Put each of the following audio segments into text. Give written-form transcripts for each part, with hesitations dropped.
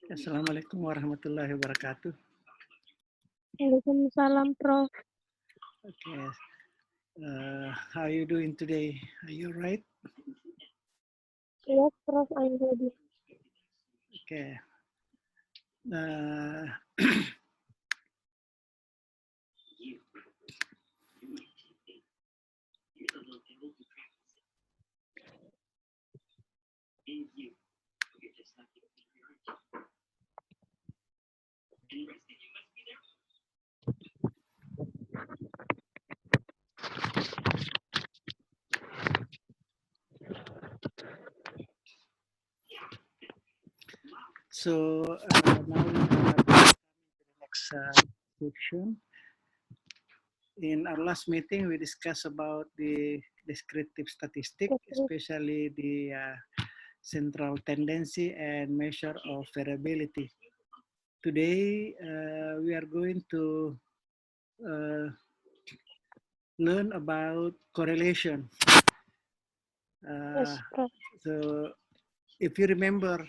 Assalamualaikum warahmatullahi wabarakatuh. Waalaikumsalam, Prof. Okay. How are you doing today? Are you right? Yes, Prof, I'm ready. Okay. Uh, so now we are coming to the next section. In our last meeting, we discussed about the descriptive statistic, especially the central tendency and measure of variability. Today, we are going to learn about correlation. Yes, Prof. So if you remember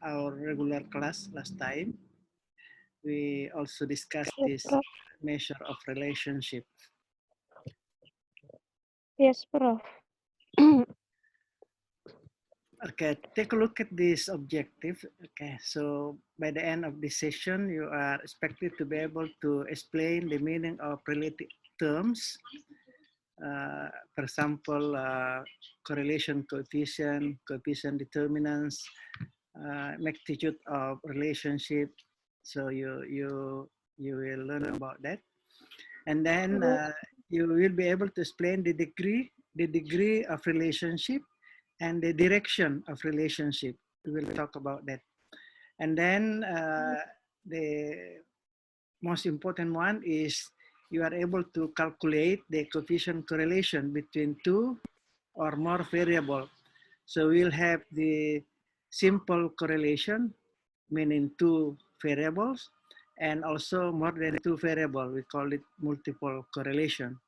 our regular class last time, we also discussed Yes, this Prof. measure of relationship. Yes, Prof. Okay, take a look at this objective. Okay, so by the end of this session, you are expected to be able to explain the meaning of related terms. For example, correlation coefficient, coefficient determinants, magnitude of relationship. So you will learn about that, and then you will be able to explain the degree of relationship and the direction of relationship. We will talk about that, and then the most important one is you are able to calculate the coefficient correlation between two or more variable. So we'll have the simple correlation, meaning two variables, and also more than two variable. We call it multiple correlation.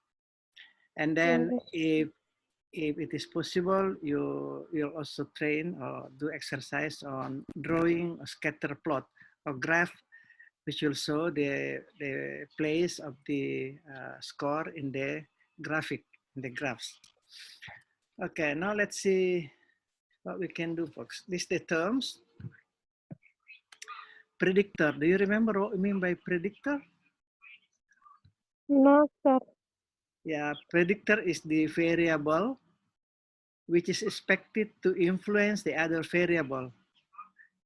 And then if it is possible, you'll also train or do exercise on drawing a scatter plot or graph, which will show the place of the score in the graphic, in the graphs. Okay, now let's see what we can do, folks. These are the terms. Predictor. Do you remember what we mean by predictor? No, sir. Yeah, predictor is the variable which is expected to influence the other variable.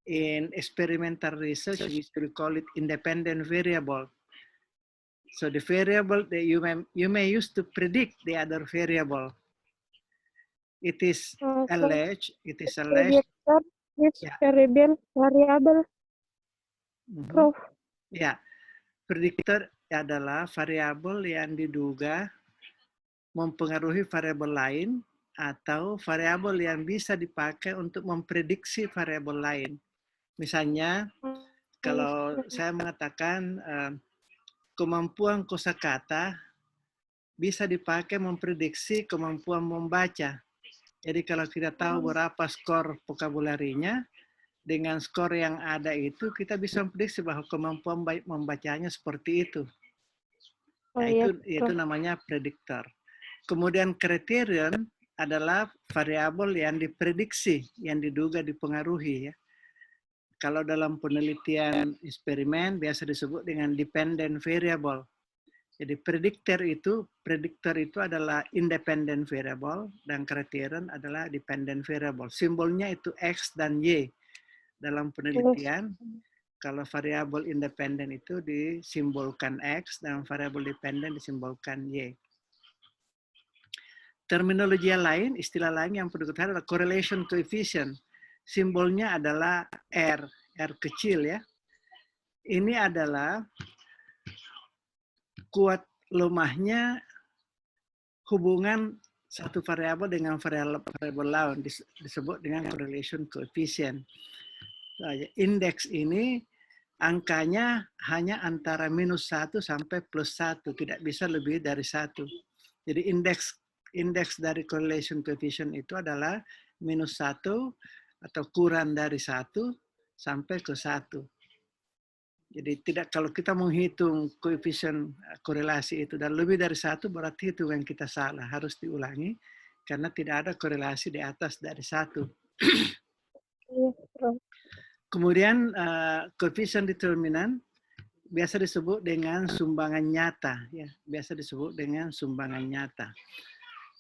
In experimental research, we call it independent variable. So the variable that you may use to predict the other variable. It is alleged. It is alleged. Predictor is Yeah. variable, Prof. Ya, predictor adalah variabel yang diduga mempengaruhi variabel lain atau variabel yang bisa dipakai untuk memprediksi variabel lain. Misalnya, kalau saya mengatakan kemampuan kosakata bisa dipakai memprediksi kemampuan membaca. Jadi kalau kita tahu berapa skor vocabulary-nya, dengan skor yang ada itu kita bisa memprediksi bahwa kemampuan membacanya seperti itu. Nah, itu namanya prediktor. Kemudian kriterion adalah variabel yang diprediksi, yang diduga dipengaruhi ya. Kalau dalam penelitian eksperimen biasa disebut dengan dependent variable. Jadi prediktor itu adalah independent variable dan kriterion adalah dependent variable. Simbolnya itu X dan Y. Dalam penelitian, kalau variabel independen itu disimbolkan X dan variabel dependen disimbolkan Y. Terminologi lain, istilah lain yang perlu diketahui adalah correlation coefficient. Simbolnya adalah R, R kecil ya. Ini adalah kuat lemahnya hubungan satu variabel dengan variabel lain disebut dengan correlation coefficient. Indeks ini angkanya hanya antara -1 sampai +1, tidak bisa lebih dari 1. Jadi indeks dari correlation coefficient itu adalah -1 atau kurang dari 1 sampai ke 1. Jadi tidak, kalau kita menghitung koefisien korelasi itu dan lebih dari 1 berarti hitungan kita salah, harus diulangi karena tidak ada korelasi di atas dari 1. Iya, Prof. Kemudian koefisien determinan biasa disebut dengan sumbangan nyata, ya, biasa disebut dengan sumbangan nyata,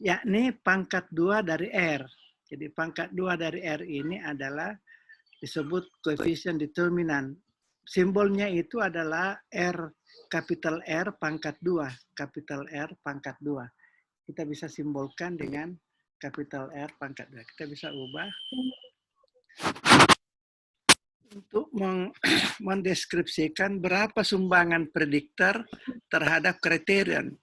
yakni pangkat 2 dari R. Jadi pangkat 2 dari R ini adalah disebut koefisien determinan. Simbolnya itu adalah R, kapital R pangkat 2, kapital R pangkat 2. Kita bisa simbolkan dengan kapital R pangkat 2. Kita bisa ubah untuk mendeskripsikan berapa sumbangan prediktor terhadap kriterion.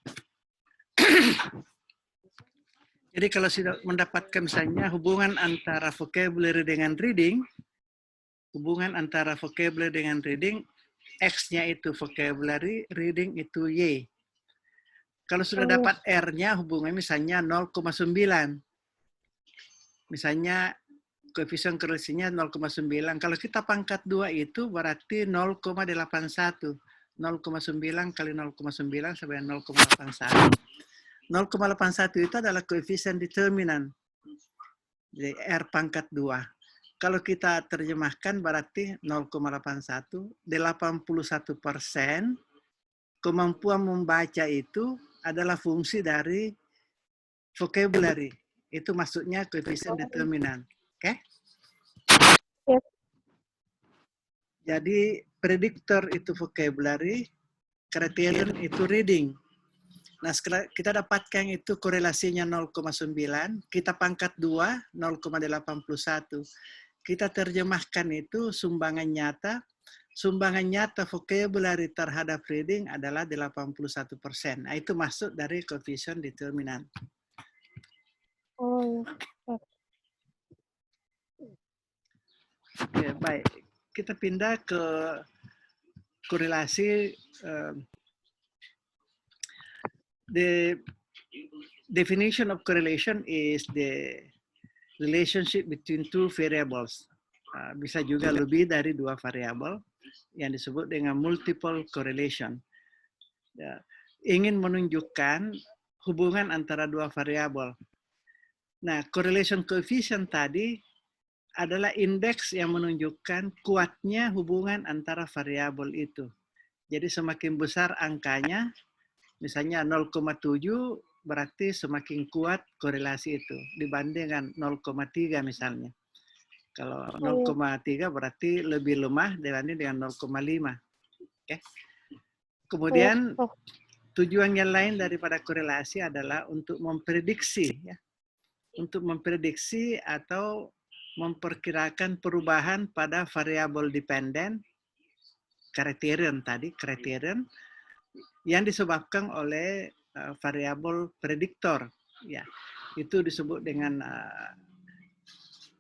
Jadi kalau sudah mendapatkan misalnya hubungan antara vocabulary dengan reading, hubungan antara vocabulary dengan reading, X-nya itu vocabulary, reading itu Y. Kalau sudah dapat R-nya, hubungannya misalnya 0,9. Misalnya koefisien korelasinya 0,9. Kalau kita pangkat 2 itu berarti 0,81. 0,9 kali 0,9 sampai 0,81. 0,81 itu adalah koefisien determinan. Jadi R pangkat 2. Kalau kita terjemahkan berarti 0,81, 81% kemampuan membaca itu adalah fungsi dari vocabulary. Itu maksudnya koefisien determinan. Oke? Yes. Jadi prediktor itu vocabulary, criterion itu reading. Nah, setelah kita dapatkan itu korelasinya 0,9, kita pangkat 2, 0,81. Kita terjemahkan itu sumbangan nyata. Sumbangan nyata vocabulary terhadap reading adalah 81%. Nah, itu masuk dari koefisien determinan. Oh, Oke, baik. Kita pindah ke korelasi. The definition of correlation is the relationship between two variables. Bisa juga lebih dari 2 variabel yang disebut dengan multiple correlation. Ya, ingin menunjukkan hubungan antara 2 variabel. Nah, correlation coefficient tadi adalah indeks yang menunjukkan kuatnya hubungan antara variabel itu. Jadi semakin besar angkanya, misalnya 0,7 berarti semakin kuat korelasi itu dibandingkan 0,3 misalnya. Kalau 0,3 berarti lebih lemah dibanding dengan 0,5. Oke. Kemudian tujuan yang lain daripada korelasi adalah untuk memprediksi, ya. Untuk memprediksi atau memperkirakan perubahan pada variabel dependen, kriterion tadi, kriterion yang disebabkan oleh variabel prediktor, ya. Itu disebut dengan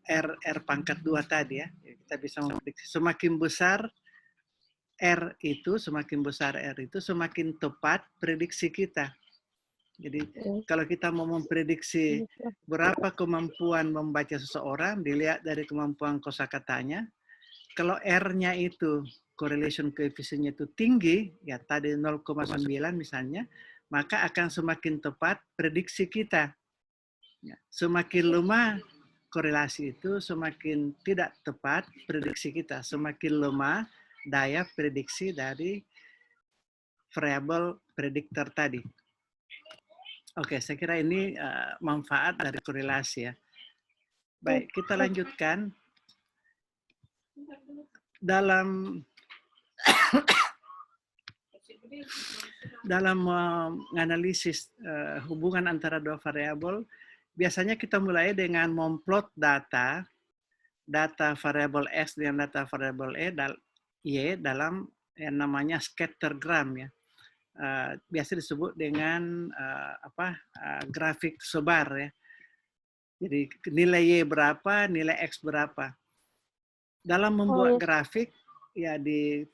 R pangkat 2 tadi, ya. Kita bisa memprediksi semakin besar R itu, semakin besar R itu, semakin tepat prediksi kita. Jadi kalau kita mau memprediksi berapa kemampuan membaca seseorang, dilihat dari kemampuan kosakatanya. Kalau R-nya itu, correlation coefficient-nya itu tinggi, ya tadi 0,9 misalnya, maka akan semakin tepat prediksi kita. Ya, semakin lemah korelasi itu, semakin tidak tepat prediksi kita. Semakin lemah daya prediksi dari variabel prediktor tadi. Oke, saya kira ini manfaat dari korelasi, ya. Baik, kita lanjutkan. Dalam menganalisis hubungan antara 2 variabel, biasanya kita mulai dengan memplot data variabel X dengan data variabel Y dalam yang namanya scattergram, ya. Biasa disebut dengan grafik sebar, ya. Jadi nilai Y berapa, nilai X berapa. Dalam membuat grafik, ya di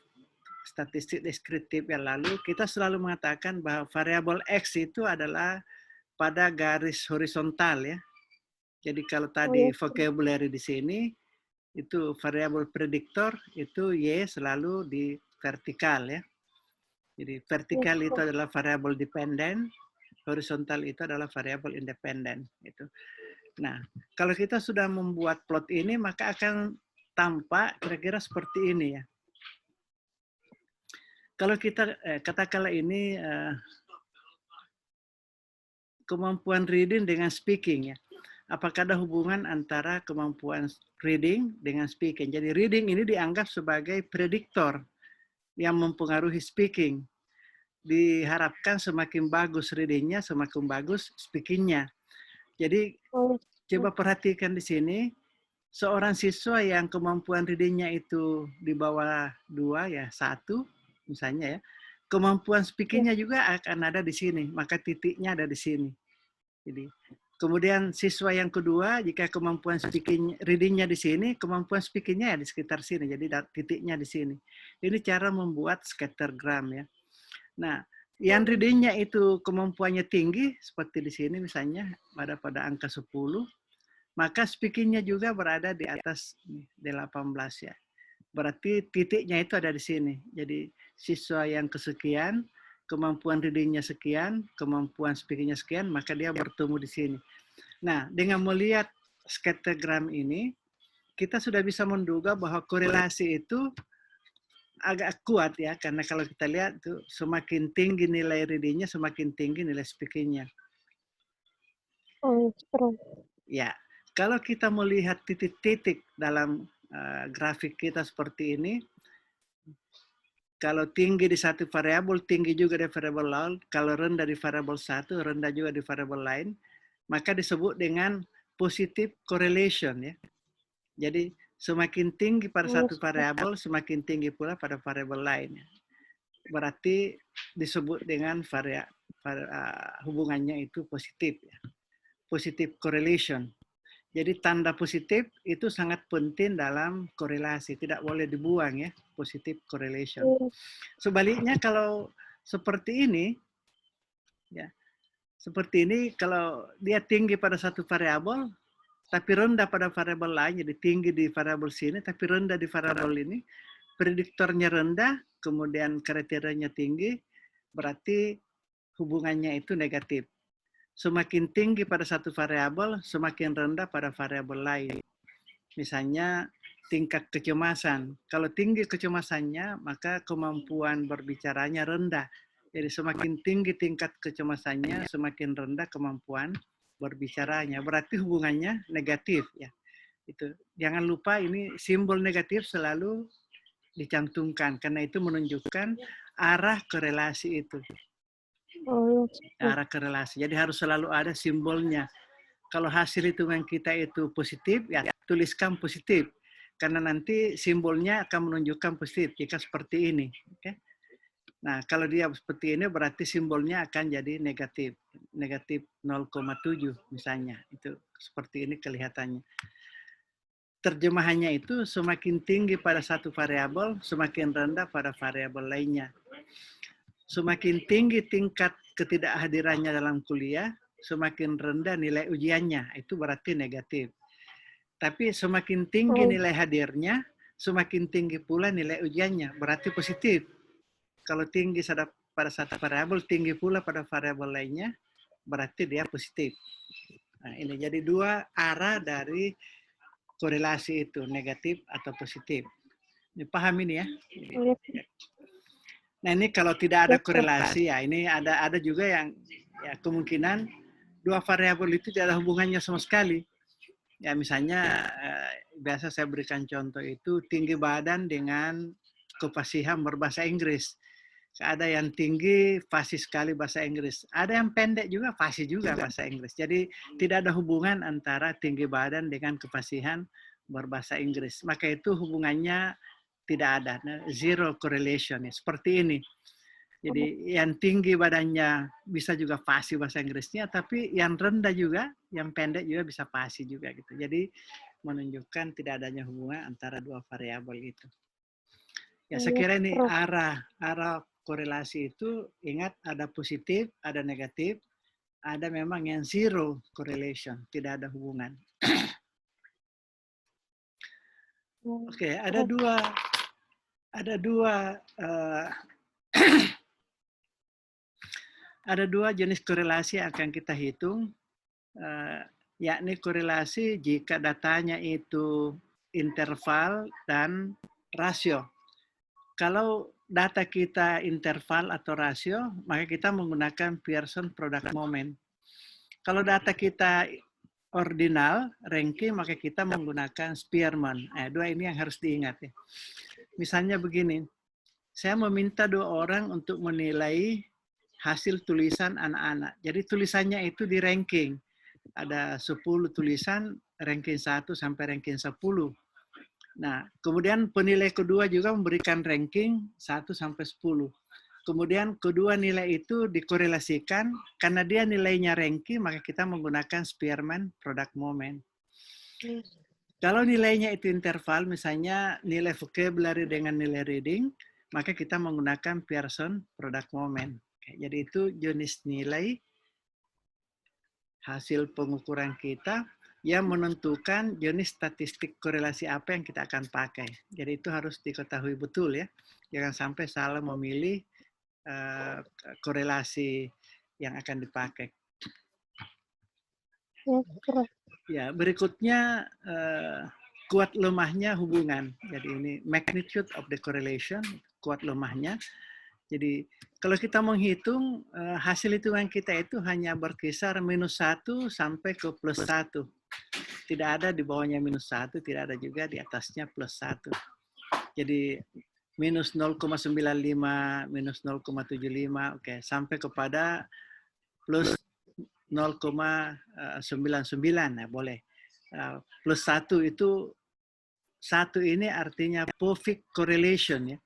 statistik deskriptif yang lalu, kita selalu mengatakan bahwa variabel X itu adalah pada garis horizontal, ya. Jadi kalau tadi vocabulary di sini, Itu variabel prediktor, itu Y selalu di vertikal ya. Jadi vertikal itu adalah variabel dependen, horizontal itu adalah variabel independen. Itu. Nah, kalau kita sudah membuat plot ini, maka akan tampak kira-kira seperti ini ya. Kalau kita katakanlah ini kemampuan reading dengan speaking ya. Apakah ada hubungan antara kemampuan reading dengan speaking? Jadi reading ini dianggap sebagai prediktor yang mempengaruhi speaking. Diharapkan semakin bagus readingnya, semakin bagus speakingnya. Jadi coba perhatikan di sini, seorang siswa yang kemampuan readingnya itu di bawah 2 ya, 1 misalnya ya, kemampuan speakingnya juga akan ada di sini, maka titiknya ada di sini. Jadi kemudian siswa yang kedua, jika kemampuan speaking readingnya di sini, kemampuan speakingnya ya di sekitar sini, jadi titiknya di sini. Ini cara membuat scattergram ya. Nah, yang readingnya itu kemampuannya tinggi, seperti di sini misalnya, pada angka 10, maka speakingnya juga berada di atas 18 ya. Berarti titiknya itu ada di sini. Jadi siswa yang kesekian, kemampuan readingnya sekian, kemampuan speakingnya sekian, maka dia bertemu di sini. Nah, dengan melihat scattergram ini, kita sudah bisa menduga bahwa korelasi itu agak kuat ya, karena kalau kita lihat tuh semakin tinggi nilai readingnya, semakin tinggi nilai speakingnya. Ya, kalau kita melihat titik-titik dalam grafik kita seperti ini, kalau tinggi di satu variabel, tinggi juga di variabel lain. Kalau rendah di variabel satu, rendah juga di variabel lain, maka disebut dengan positive correlation ya. Jadi semakin tinggi pada satu variabel, semakin tinggi pula pada variabel lain. Berarti disebut dengan hubungannya itu positif ya. Positive correlation. Jadi tanda positif itu sangat penting dalam korelasi, tidak boleh dibuang ya, positive correlation. Sebaliknya kalau seperti ini, ya, seperti ini kalau dia tinggi pada satu variabel, tapi rendah pada variabel lain, jadi tinggi di variabel sini, tapi rendah di variabel ini, prediktornya rendah, kemudian kriterianya tinggi, berarti hubungannya itu negatif. Semakin tinggi pada satu variabel, semakin rendah pada variabel lain. Misalnya tingkat kecemasan. Kalau tinggi kecemasannya, maka kemampuan berbicaranya rendah. Jadi semakin tinggi tingkat kecemasannya, semakin rendah kemampuan berbicaranya. Berarti hubungannya negatif ya. Itu. Jangan lupa ini simbol negatif selalu dicantumkan karena itu menunjukkan arah korelasi itu. Arah korelasi. Jadi harus selalu ada simbolnya. Kalau hasil hitungan kita itu positif, ya tuliskan positif. Karena nanti simbolnya akan menunjukkan positif jika seperti ini. Oke? Nah, kalau dia seperti ini berarti simbolnya akan jadi negatif. Negatif 0,7 misalnya. Itu seperti ini kelihatannya. Terjemahannya itu semakin tinggi pada satu variabel, semakin rendah pada variabel lainnya. Semakin tinggi tingkat ketidakhadirannya dalam kuliah, semakin rendah nilai ujiannya. Itu berarti negatif. Tapi semakin tinggi nilai hadirnya, semakin tinggi pula nilai ujiannya. Berarti positif. Kalau tinggi pada satu variabel, tinggi pula pada variabel lainnya, berarti dia positif. Nah, ini jadi dua arah dari korelasi itu, negatif atau positif. Ini paham ini ya? Nah ini kalau tidak ada korelasi ya, ini ada juga yang ya kemungkinan dua variabel itu tidak ada hubungannya sama sekali. Ya misalnya biasa saya berikan contoh itu tinggi badan dengan kefasihan berbahasa Inggris. Ada yang tinggi fasih sekali bahasa Inggris. Ada yang pendek juga fasih juga bahasa Inggris. Jadi tidak ada hubungan antara tinggi badan dengan kefasihan berbahasa Inggris. Maka itu hubungannya tidak ada. Zero correlation. Seperti ini. Jadi yang tinggi badannya bisa juga fasih bahasa Inggrisnya, tapi yang rendah juga, yang pendek juga bisa fasih juga gitu. Jadi menunjukkan tidak adanya hubungan antara dua variabel itu. Ya saya kira ini arah korelasi itu, ingat ada positif, ada negatif, ada memang yang zero correlation, tidak ada hubungan. Oke, ada dua ada dua jenis korelasi yang akan kita hitung, yakni korelasi jika datanya itu interval dan rasio. Kalau data kita interval atau rasio, maka kita menggunakan Pearson product moment. Kalau data kita ordinal, ranking, maka kita menggunakan Spearman. Dua ini yang harus diingat ya. Misalnya begini, saya meminta 2 orang untuk menilai hasil tulisan anak-anak. Jadi tulisannya itu di ranking. Ada 10 tulisan, ranking 1 sampai ranking 10. Nah, kemudian penilai kedua juga memberikan ranking 1 sampai 10. Kemudian kedua nilai itu dikorelasikan, karena dia nilainya ranking, maka kita menggunakan Spearman product moment. Kalau nilainya itu interval, misalnya nilai vocabulary dengan nilai reading, maka kita menggunakan Pearson product moment. Jadi itu jenis nilai hasil pengukuran kita yang menentukan jenis statistik korelasi apa yang kita akan pakai. Jadi itu harus diketahui betul ya. Jangan sampai salah memilih korelasi yang akan dipakai. Ya, berikutnya kuat lemahnya hubungan. Jadi ini magnitude of the correlation, kuat lemahnya. Jadi kalau kita menghitung hasil hitungan kita itu hanya berkisar -1 sampai ke +1. Tidak ada di bawahnya -1, tidak ada juga di atasnya +1. Jadi -0,95, -0,75, oke, sampai kepada +0,99, nah boleh. +1 itu, 1 ini artinya perfect correlation ya,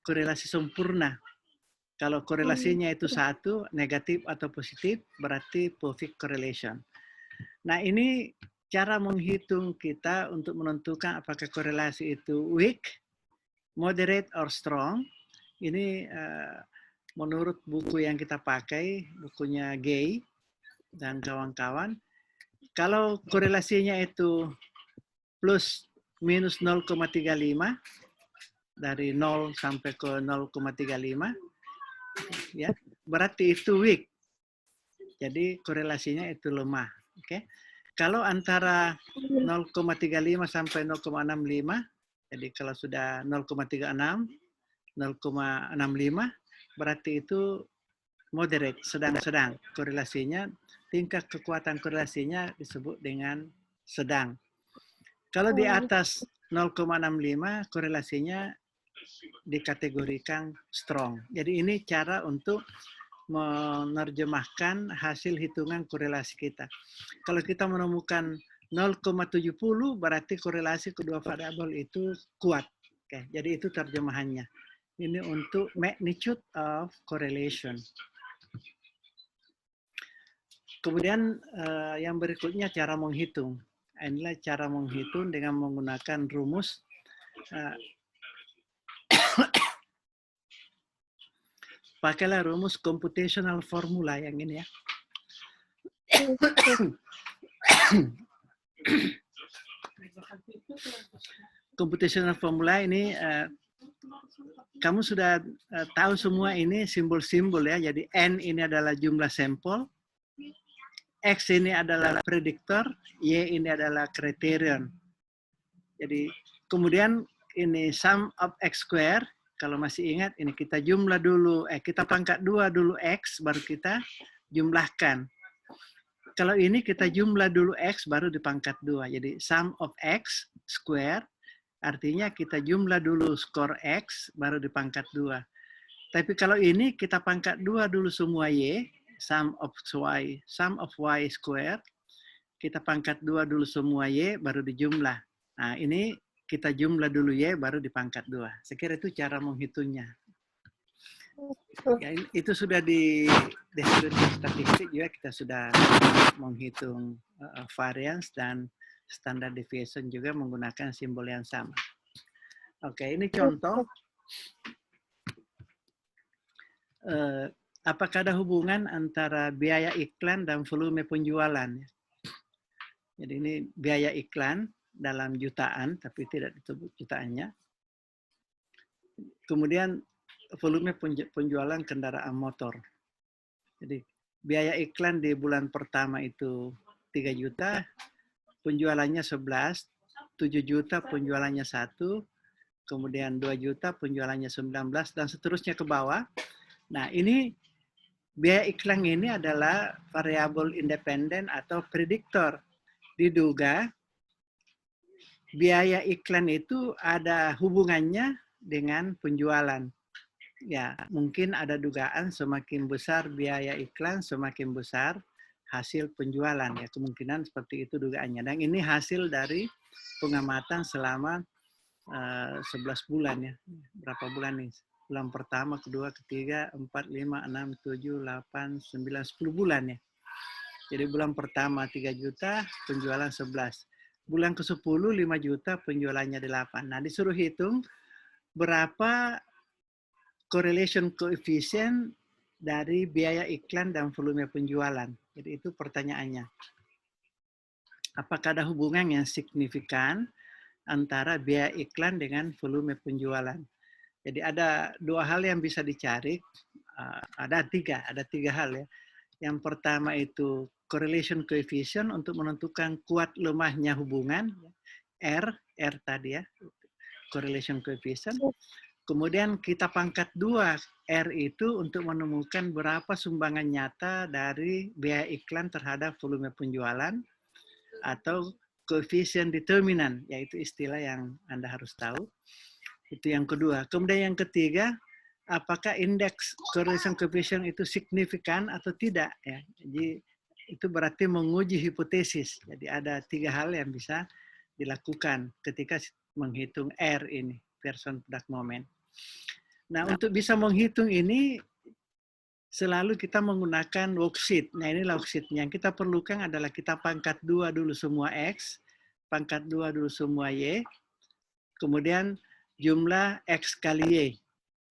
korelasi sempurna. Kalau korelasinya itu 1, negatif atau positif, berarti perfect correlation. Nah ini cara menghitung kita untuk menentukan apakah korelasi itu weak, moderate, or strong. Ini menurut buku yang kita pakai, bukunya Gay dan kawan-kawan. Kalau korelasinya itu plus minus 0,35, dari 0 sampai ke 0,35, ya, berarti itu weak. Jadi korelasinya itu lemah. Oke. Kalau antara 0,35 sampai 0,65, jadi kalau sudah 0,36, 0,65, berarti itu moderate, sedang-sedang. Korelasinya, tingkat kekuatan korelasinya disebut dengan sedang. Kalau di atas 0,65, korelasinya dikategorikan strong. Jadi ini cara untuk menerjemahkan hasil hitungan korelasi kita. Kalau kita menemukan 0,70, berarti korelasi kedua variabel itu kuat. Oke, jadi itu terjemahannya. Ini untuk magnitude of correlation. Kemudian yang berikutnya cara menghitung. Inilah cara menghitung dengan menggunakan rumus. Pakailah rumus computational formula yang ini ya. Computational formula ini kamu sudah tahu semua ini simbol-simbol ya. Jadi N ini adalah jumlah sampel, X ini adalah prediktor, Y ini adalah kriterion. Jadi kemudian ini sum of X square, kalau masih ingat ini kita jumlah dulu, kita pangkat 2 dulu X, baru kita jumlahkan. Kalau ini kita jumlah dulu X, baru dipangkat 2. Jadi sum of X square, artinya kita jumlah dulu skor X, baru dipangkat 2. Tapi kalau ini kita pangkat 2 dulu semua Y, sum of Y square, kita pangkat 2 dulu semua Y, baru dijumlah. Nah ini kita jumlah dulu Y, baru dipangkat 2. Saya kira itu cara menghitungnya. Ya, itu sudah di deskripsi statistik juga kita sudah menghitung variance dan standard deviation juga menggunakan simbol yang sama. Oke, ini contoh. Apakah ada hubungan antara biaya iklan dan volume penjualan? Jadi ini biaya iklan, dalam jutaan, tapi tidak disebut jutaannya. Kemudian volume penjualan kendaraan motor. Jadi biaya iklan di bulan pertama itu 3 juta, penjualannya 11, 7 juta penjualannya 1, kemudian 2 juta penjualannya 19, dan seterusnya ke bawah. Nah, ini biaya iklan ini adalah variabel independen atau prediktor. Diduga biaya iklan itu ada hubungannya dengan penjualan. Ya, mungkin ada dugaan semakin besar biaya iklan, semakin besar hasil penjualan. Ya, kemungkinan seperti itu dugaannya. Dan ini hasil dari pengamatan selama 11 bulan ya. Berapa bulan nih? Bulan pertama, kedua, ketiga, 4, 5, 6, 7, 8, 9, 10 bulan ya. Jadi bulan pertama 3 juta, penjualan 11. Bulan ke-10, 5 juta, penjualannya 8. Nah, disuruh hitung berapa correlation coefficient dari biaya iklan dan volume penjualan. Jadi itu pertanyaannya. Apakah ada hubungan yang signifikan antara biaya iklan dengan volume penjualan? Jadi ada dua hal yang bisa dicari, ada tiga hal ya. Yang pertama itu correlation coefficient untuk menentukan kuat lemahnya hubungan, R tadi ya, correlation coefficient. Kemudian kita pangkat 2 R itu untuk menemukan berapa sumbangan nyata dari biaya iklan terhadap volume penjualan atau coefficient determinant, yaitu istilah yang Anda harus tahu. Itu yang kedua. Kemudian yang ketiga, apakah indeks correlation coefficient itu signifikan atau tidak ya. Jadi itu berarti menguji hipotesis. Jadi ada 3 hal yang bisa dilakukan ketika menghitung R ini, person product moment. Nah, untuk bisa menghitung ini selalu kita menggunakan worksheet. Nah, ini worksheet yang kita perlukan adalah kita pangkat 2 dulu semua X, pangkat 2 dulu semua Y, kemudian jumlah X kali Y.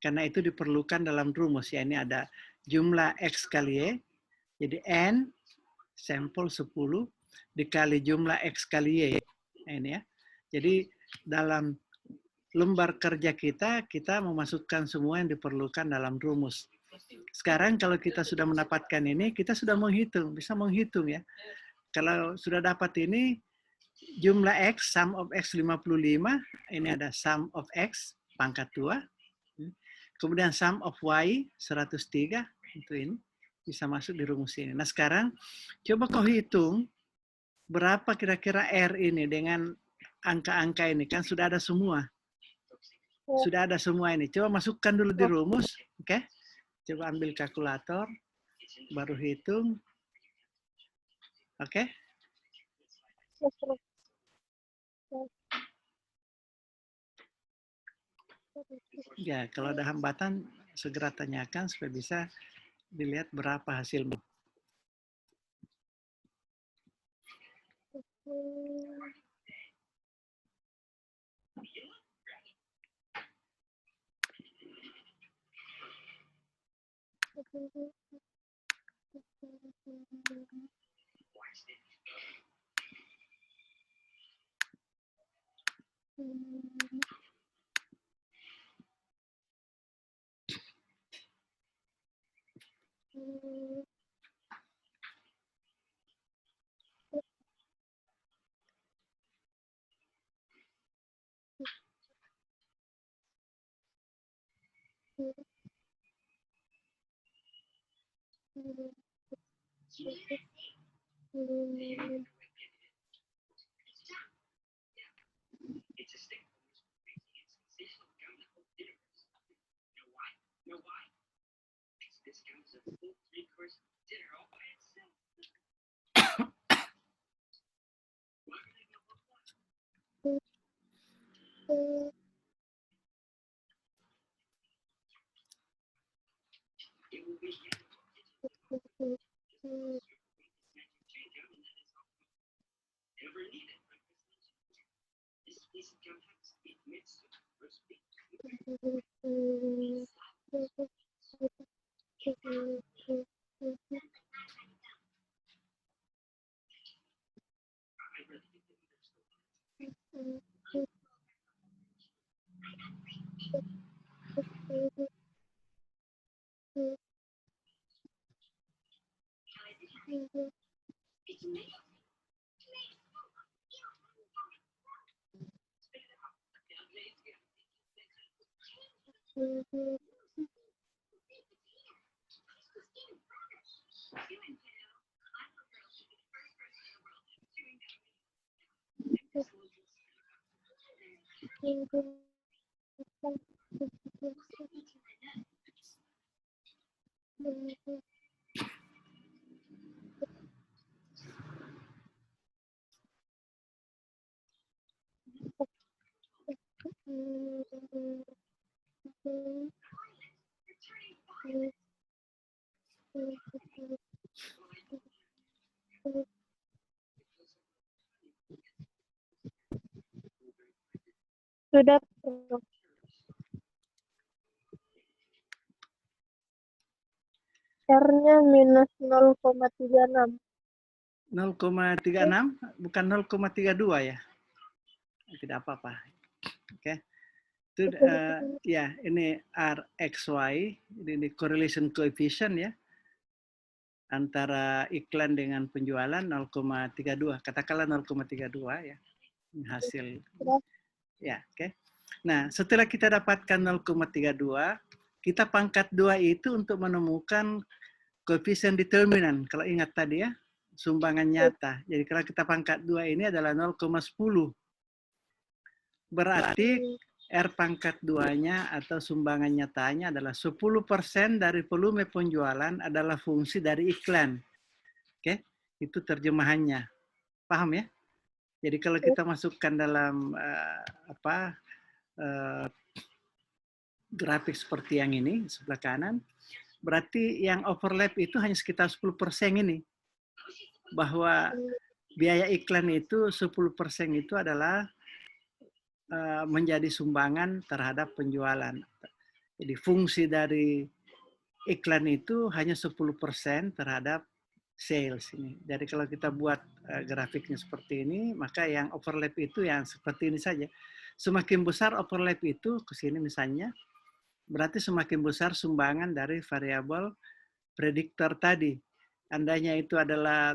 Karena itu diperlukan dalam rumus ya. Ini ada jumlah X kali Y, jadi N, sampel 10, dikali jumlah X kali Y. Nah, ini ya. Jadi dalam lembar kerja kita memasukkan semua yang diperlukan dalam rumus. Sekarang kalau kita sudah mendapatkan ini, kita sudah menghitung, bisa menghitung ya. Kalau sudah dapat ini, jumlah X, sum of X 55, ini ada sum of X, pangkat 2. Kemudian sum of Y, 103, itu ini, bisa masuk di rumus ini. Nah sekarang, coba kau hitung, berapa kira-kira R ini dengan angka-angka ini, kan sudah ada semua. Sudah ada semua ini. Coba masukkan dulu di rumus. Oke. Coba ambil kalkulator. Baru hitung. Oke. Ya, kalau ada hambatan, segera tanyakan supaya bisa dilihat berapa hasilmu. Sudah, Prof. R-nya minus 0,36. 0,36 bukan 0,32 ya? Tidak apa-apa. Oke. Itu ya, ini RXY, ini correlation coefficient ya. Antara iklan dengan penjualan 0,32. Katakanlah 0,32 ya. Ini hasil. Ya, oke. Nah, setelah kita dapatkan 0,32, kita pangkat 2 itu untuk menemukan koefisien determinan. Kalau ingat tadi ya, sumbangan nyata. Jadi kalau kita pangkat 2 ini adalah 0,10. Berarti R pangkat 2-nya atau sumbangan nyatanya adalah 10% dari volume penjualan adalah fungsi dari iklan. Oke, itu terjemahannya. Paham ya? Jadi kalau kita masukkan dalam grafik seperti yang ini, sebelah kanan, berarti yang overlap itu hanya sekitar 10% ini. Bahwa biaya iklan itu 10% itu adalah menjadi sumbangan terhadap penjualan. Jadi fungsi dari iklan itu hanya 10% terhadap sales ini. Jadi kalau kita buat grafiknya seperti ini, maka yang overlap itu yang seperti ini saja. Semakin besar overlap itu ke sini misalnya, berarti semakin besar sumbangan dari variabel prediktor tadi. Andainya itu adalah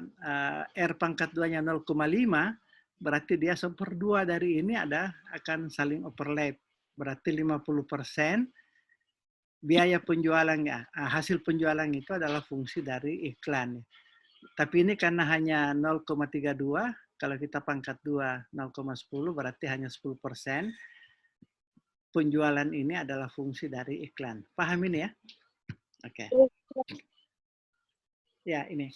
R pangkat 2-nya 0,5, berarti dia 1/2 dari ini akan saling overlap. Berarti 50% biaya penjualannya, hasil penjualan itu adalah fungsi dari iklan. Tapi ini karena hanya 0,32, kalau kita pangkat 2 0,10 berarti hanya 10%. Penjualan ini adalah fungsi dari iklan. Paham ini ya? Oke. Ya, ini.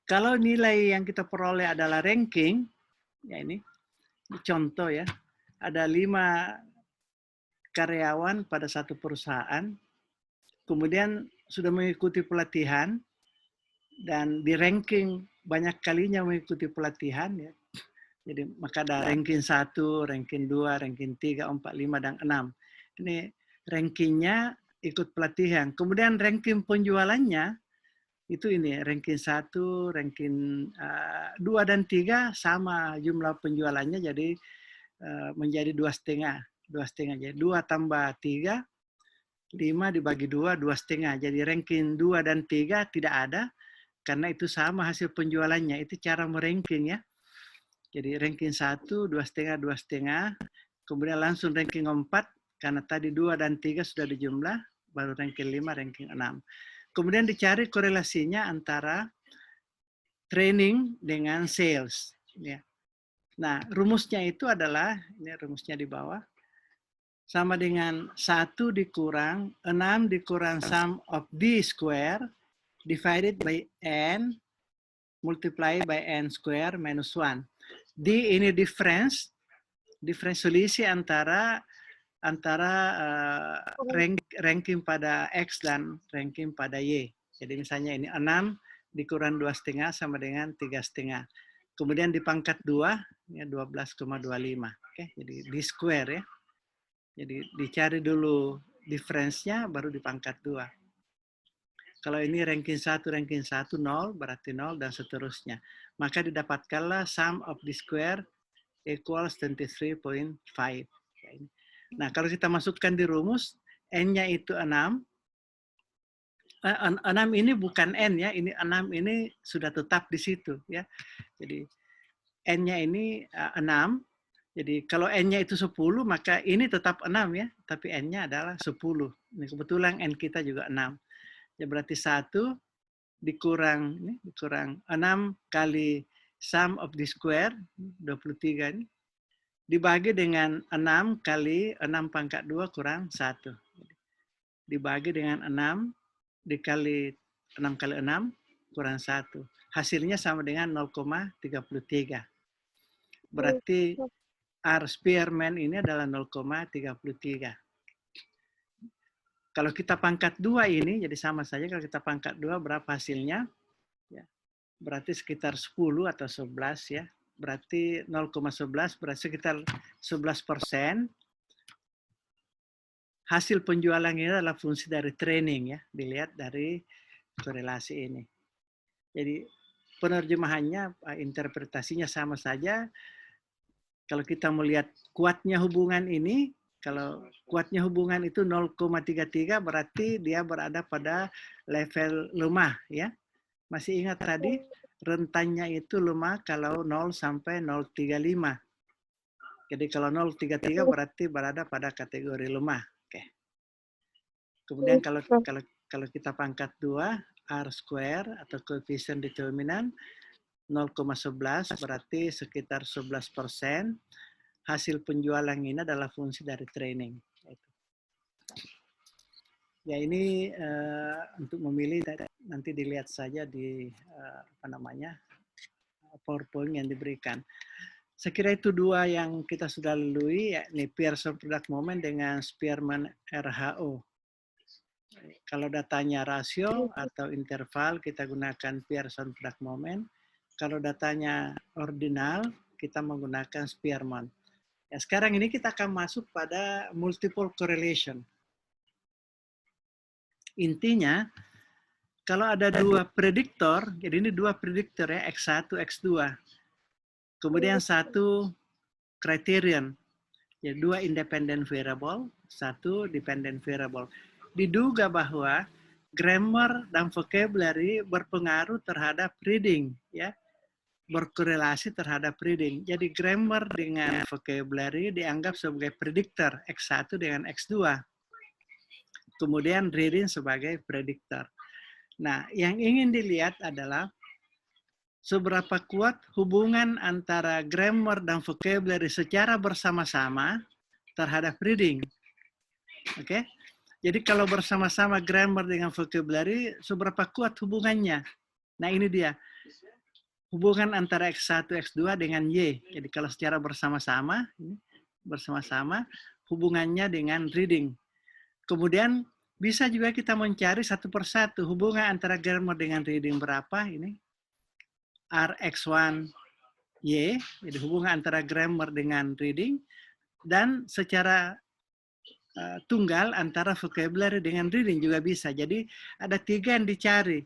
Kalau nilai yang kita peroleh adalah ranking, ya ini contoh ya, ada 5 karyawan pada satu perusahaan, kemudian sudah mengikuti pelatihan, dan di ranking banyak kalinya mengikuti pelatihan ya. Jadi maka ada ranking 1, ranking 2, ranking 3, 4, 5, dan 6. Ini rankingnya ikut pelatihan. Kemudian ranking penjualannya itu ini ranking 1, ranking 2 dan 3 sama jumlah penjualannya, jadi menjadi 2,5. 2,5 jadi 2 tambah 3, 5 dibagi 2, 2,5. Jadi ranking 2 dan 3 tidak ada karena itu sama hasil penjualannya. Itu cara meranking ya. Jadi ranking 1, 2,5, 2,5. Kemudian langsung ranking 4 karena tadi 2 dan 3 sudah dijumlah, baru ranking 5, ranking 6. Kemudian dicari korelasinya antara training dengan sales. Ya. Nah, rumusnya itu adalah, ini rumusnya di bawah, sama dengan 1 dikurang 6 dikurang sum of D square divided by N multiply by N square minus 1. D ini difference selisih antara ranking pada X dan ranking pada Y. Jadi misalnya ini 6 dikurang 2,5 sama dengan 3,5. Kemudian dipangkat 2, ya 12,25. Oke, jadi di square ya. Jadi dicari dulu difference-nya baru dipangkat 2. Kalau ini ranking 1, 0, berarti 0, dan seterusnya. Maka didapatkanlah sum of the square equals 23.5. Nah, kalau kita masukkan di rumus, N-nya itu 6. 6 ini bukan N ya, ini 6 ini sudah tetap di situ ya. Jadi N-nya ini 6. Jadi kalau N-nya itu 10, maka ini tetap 6 ya, tapi N-nya adalah 10. Ini kebetulan N kita juga 6. Ya berarti 1 dikurang 6 kali sum of the square 23 ini dibagi dengan 6 kali 6 pangkat 2 kurang 1. Dibagi dengan 6 dikali 6 kali 6 kurang 1. Hasilnya sama dengan 0,33. Berarti R Spearman ini adalah 0,33. Kalau kita pangkat 2 ini, jadi sama saja kalau kita pangkat 2 berapa hasilnya? Ya, berarti sekitar 10 atau 11 ya. Berarti 0,11 berarti sekitar 11%. Hasil penjualan ini adalah fungsi dari training ya, dilihat dari korelasi ini. Jadi penerjemahannya, interpretasinya sama saja. Kalau kita melihat kuatnya hubungan ini, kalau kuatnya hubungan itu 0,33 berarti dia berada pada level lemah ya. Masih ingat tadi rentannya itu lemah kalau 0 sampai 0,35. Jadi kalau 0,33 berarti berada pada kategori lemah. Oke. Kemudian kalau kita pangkat 2, R square atau koefisien determinan 0,11 berarti sekitar 11%. Hasil penjualan ini adalah fungsi dari training. Ya ini untuk memilih nanti dilihat saja di PowerPoint yang diberikan. Saya kira itu dua yang kita sudah lalui, yakni Pearson Product Moment dengan Spearman RHO. Kalau datanya rasio atau interval, kita gunakan Pearson Product Moment. Kalau datanya ordinal, kita menggunakan Spearman. Ya, sekarang ini kita akan masuk pada multiple correlation. Intinya, kalau ada dua prediktor, jadi ini dua prediktor ya, X1, X2. Kemudian satu criterion, ya, dua independent variable, satu dependent variable. Diduga bahwa grammar dan vocabulary berpengaruh terhadap reading, ya, berkorelasi terhadap reading. Jadi grammar dengan vocabulary dianggap sebagai prediktor X1 dengan X2. Kemudian reading sebagai prediktor. Nah, yang ingin dilihat adalah seberapa kuat hubungan antara grammar dan vocabulary secara bersama-sama terhadap reading. Oke? Jadi kalau bersama-sama grammar dengan vocabulary, seberapa kuat hubungannya? Nah, ini dia. Hubungan antara X1, X2 dengan Y. Jadi kalau secara bersama-sama hubungannya dengan reading. Kemudian bisa juga kita mencari satu persatu hubungan antara grammar dengan reading berapa ini. RX1 Y, jadi hubungan antara grammar dengan reading, dan secara tunggal antara vocabulary dengan reading juga bisa. Jadi ada 3 yang dicari.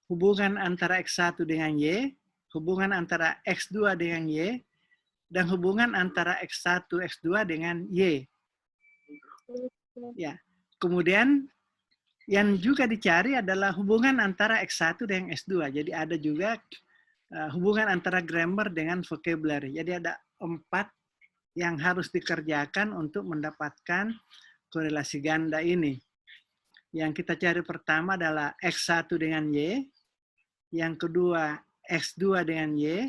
Hubungan antara X1 dengan Y, hubungan antara X2 dengan Y, dan hubungan antara X1, X2 dengan Y. Ya. Kemudian yang juga dicari adalah hubungan antara X1 dengan X2. Jadi ada juga hubungan antara grammar dengan vocabulary. Jadi ada 4 yang harus dikerjakan untuk mendapatkan korelasi ganda ini. Yang kita cari pertama adalah X1 dengan Y, yang kedua X2 dengan Y,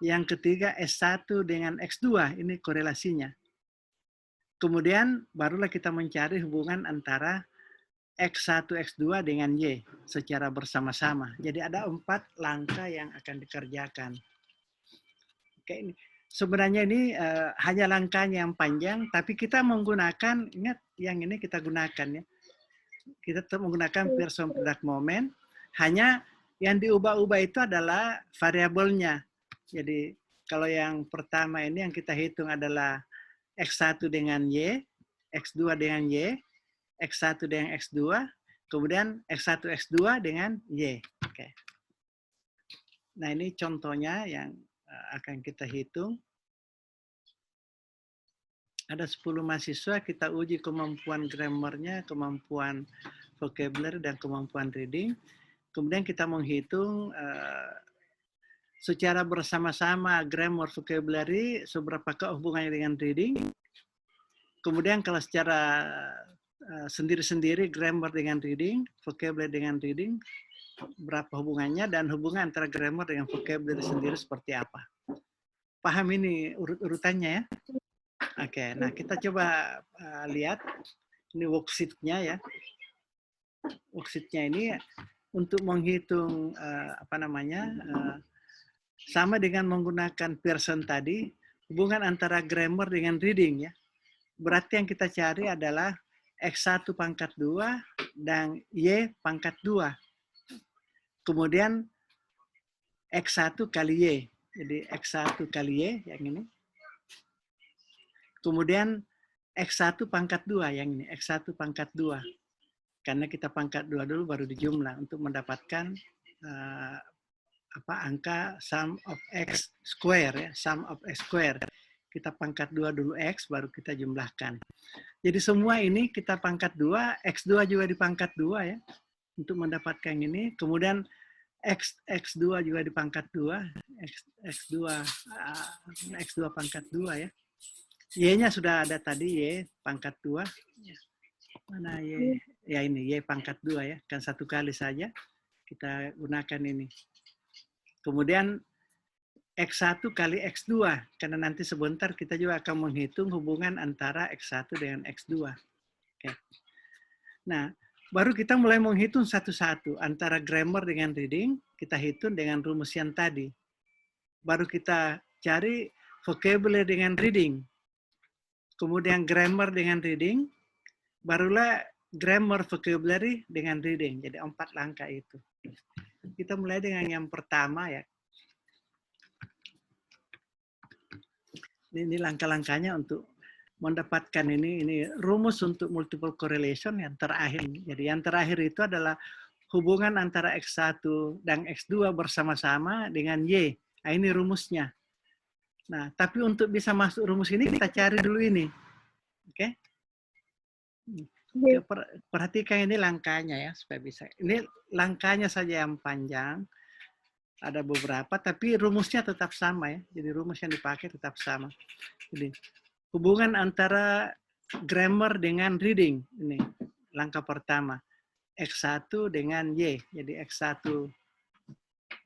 yang ketiga S1 dengan X2, ini korelasinya. Kemudian barulah kita mencari hubungan antara X1, X2 dengan Y secara bersama-sama. Jadi ada 4 langkah yang akan dikerjakan. Oke, ini. Sebenarnya ini hanya langkahnya yang panjang, tapi kita menggunakan, ingat yang ini kita gunakan ya. Kita tetap menggunakan Pearson Product Moment, hanya yang diubah-ubah itu adalah variabelnya. Jadi kalau yang pertama ini yang kita hitung adalah X1 dengan Y, X2 dengan Y, X1 dengan X2, Kemudian X1, X2 dengan Y. Oke. Nah, ini contohnya yang akan kita hitung. Ada 10 mahasiswa, kita uji kemampuan grammarnya, kemampuan vocabulary, dan kemampuan reading. Kemudian kita menghitung secara bersama-sama grammar, vocabulary, seberapakah hubungannya dengan reading. Kemudian kalau secara sendiri-sendiri grammar dengan reading, vocabulary dengan reading, berapa hubungannya, dan hubungan antara grammar dengan vocabulary sendiri seperti apa. Paham ini urut-urutannya ya? Oke, nah kita coba lihat ini worksheet-nya ya. Worksheet-nya ini untuk menghitung sama dengan menggunakan Pearson tadi, hubungan antara grammar dengan reading ya. Berarti yang kita cari adalah X1 pangkat 2 dan Y pangkat 2. Kemudian X1 kali Y. Jadi X1 kali Y yang ini. Kemudian X1 pangkat 2 yang ini, X1 pangkat 2. Karena kita pangkat 2 dulu baru dijumlah untuk mendapatkan angka sum of X square ya, sum of X square. Kita pangkat 2 dulu X baru kita jumlahkan. Jadi semua ini kita pangkat 2, X2 juga dipangkat 2 ya untuk mendapatkan ini. Kemudian X2 juga dipangkat 2, X2 pangkat 2 ya. Y-nya sudah ada tadi, Y pangkat 2. Mana Y? Ya ini, Y pangkat 2 ya. Kan satu kali saja kita gunakan ini. Kemudian X1 kali X2. Karena nanti sebentar kita juga akan menghitung hubungan antara X1 dengan X2. Oke. Nah, baru kita mulai menghitung satu-satu. Antara grammar dengan reading, kita hitung dengan rumus yang tadi. Baru kita cari vocabulary dengan reading. Kemudian grammar dengan reading, barulah grammar, vocabulary dengan reading. Jadi 4 langkah itu. Kita mulai dengan yang pertama ya. Ini langkah-langkahnya untuk mendapatkan ini rumus untuk multiple correlation yang terakhir. Jadi yang terakhir itu adalah hubungan antara X1 dan X2 bersama-sama dengan Y. Nah, ini rumusnya. Nah, tapi untuk bisa masuk rumus ini, kita cari dulu ini. Oke? Perhatikan ini langkahnya ya, supaya bisa. Ini langkahnya saja yang panjang. Ada beberapa, tapi rumusnya tetap sama ya. Jadi rumus yang dipakai tetap sama. Jadi, hubungan antara grammar dengan reading. Ini langkah pertama. X1 dengan Y. Jadi X1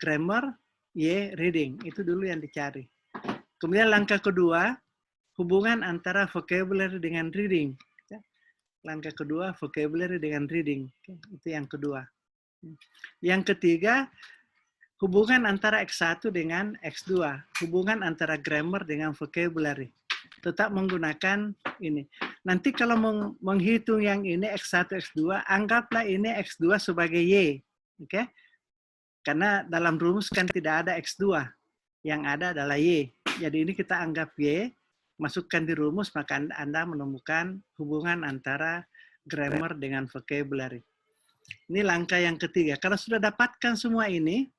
grammar, Y reading. Itu dulu yang dicari. Kemudian langkah kedua, hubungan antara vocabulary dengan reading. Langkah kedua, vocabulary dengan reading. Itu yang kedua. Yang ketiga, hubungan antara X1 dengan X2. Hubungan antara grammar dengan vocabulary. Tetap menggunakan ini. Nanti kalau menghitung yang ini X1, X2, anggaplah ini X2 sebagai Y. Oke? Karena dalam rumus kan tidak ada X2. Yang ada adalah Y. Jadi ini kita anggap Y, masukkan di rumus, maka Anda menemukan hubungan antara grammar dengan vocabulary. Ini langkah yang ketiga. Kalau sudah dapatkan semua ini,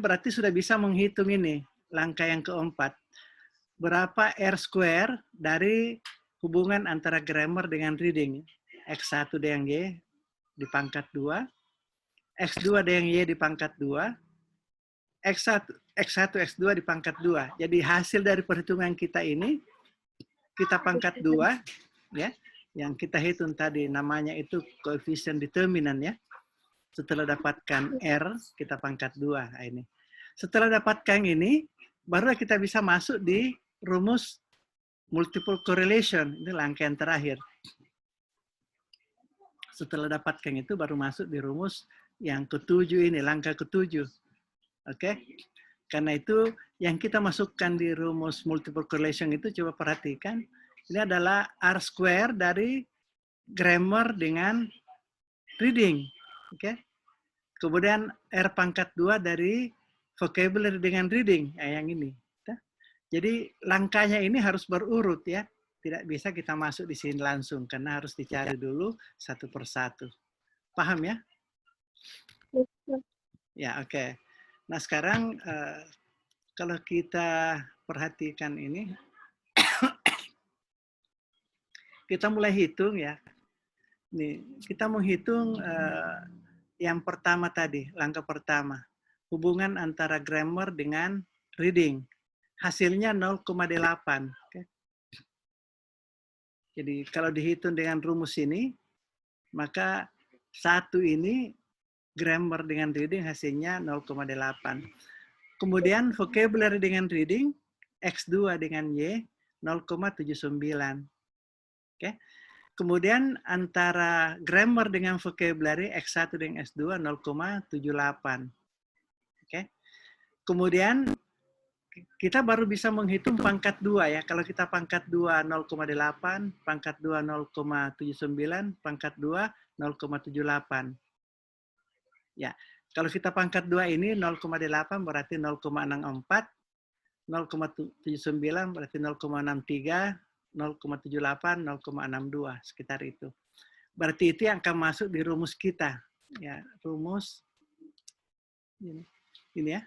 berarti sudah bisa menghitung ini. Langkah yang keempat. Berapa R square dari hubungan antara grammar dengan reading? X1 dengan Y di pangkat 2. X2 dengan Y di pangkat 2. X1, X2 di pangkat 2. Jadi hasil dari perhitungan kita ini, kita pangkat 2, ya, yang kita hitung tadi, namanya itu coefficient determinant ya. Setelah dapatkan R, kita pangkat 2. Nah, ini. Setelah dapatkan ini, baru kita bisa masuk di rumus multiple correlation. Ini langkah yang terakhir. Setelah dapatkan itu, baru masuk di rumus yang ketujuh ini, langkah ketujuh. Oke, karena itu yang kita masukkan di rumus multiple correlation itu, coba perhatikan, ini adalah R square dari grammar dengan reading. Oke, kemudian R pangkat 2 dari vocabulary dengan reading, yang ini. Jadi langkahnya ini harus berurut ya, tidak bisa kita masuk di sini langsung karena harus dicari dulu satu persatu. Paham ya? Ya, oke. Nah, sekarang kalau kita perhatikan ini, kita mulai hitung ya. Nih, kita menghitung yang pertama tadi, langkah pertama. Hubungan antara grammar dengan reading. Hasilnya 0,8. Okay. Jadi kalau dihitung dengan rumus ini, maka satu ini grammar dengan reading hasilnya 0,8. Kemudian vocabulary dengan reading, X2 dengan Y, 0,79. Oke. Kemudian antara grammar dengan vocabulary, X1 dengan S2, 0,78. Oke. Kemudian kita baru bisa menghitung pangkat 2 ya. Kalau kita pangkat 2 0,8, pangkat 2 0,79, pangkat 2 0,78. Ya, kalau kita pangkat 2 ini 0,8 berarti 0,64, 0,79 berarti 0,63, 0,78, 0,62 sekitar itu. Berarti itu yang akan masuk di rumus kita. Ya, rumus ini ya.